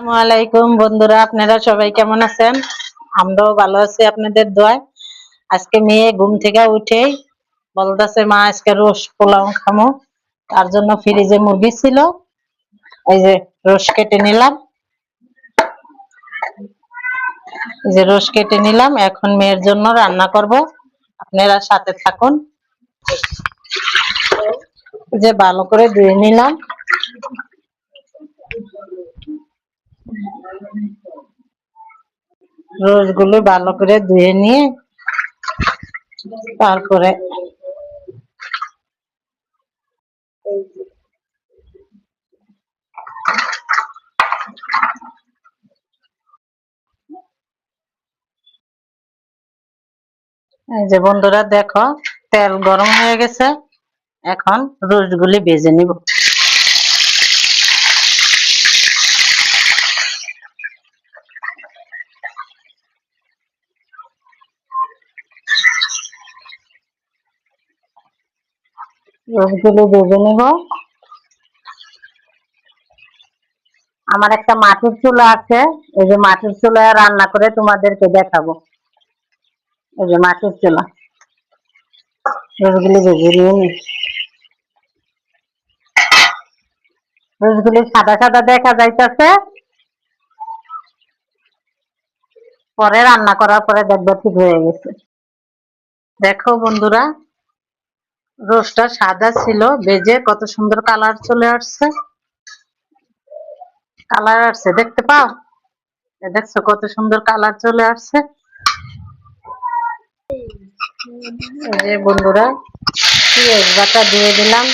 আসসালামু আলাইকুম বন্ধুরা, আপনারা সবাই কেমন আছেন? আমরাও ভালো আছি আপনাদের দোয়ায়। আজকে মেয়ে ঘুম থেকে উঠেই বলতেছে, মা আজকে রোস্ট পোলাও খামো। তার জন্য ফ্রিজে মুরগি ছিল, এই যে রোস্ট কেটে নিলাম। এই যে রোস্ট কেটে নিলাম, এখন মেয়ের জন্য রান্না করব। আপনারা সাথে থাকুন। এই যে ভালো করে ধুয়ে নিলাম। রোস্ট গুলো ভালো করে ধুয়ে নিয়ে তারপরে এই যে বন্ধুরা দেখো, তেল গরম হয়ে গেছে। এখন রোস্ট গুলি ভেজে নিব। রোস্ট গুলি ভেজে নিব। আমার একটা মাটির চুলা আছে, এই যে মাটির চুলায় রান্না করে তোমাদেরকে দেখাবো। এই যে মাটির চুলা, রোস্ট গুলি ভেজে নিয়ে নি। রোস্ট গুলি সাদা সাদা দেখা যাইতেছে, পরে রান্না করার পরে দেখবে ঠিক হয়ে গেছে। দেখো বন্ধুরা, রোস্টটা সাদা ছিল, ভেজে কত সুন্দর কালার চলে আসছে। কালার আসছে, দেখতে পাও? দেখছো কত সুন্দর কালার চলে আসছে। এই যে বন্ধুরা, পেঁয়াজ বাটা দিয়ে দিলাম।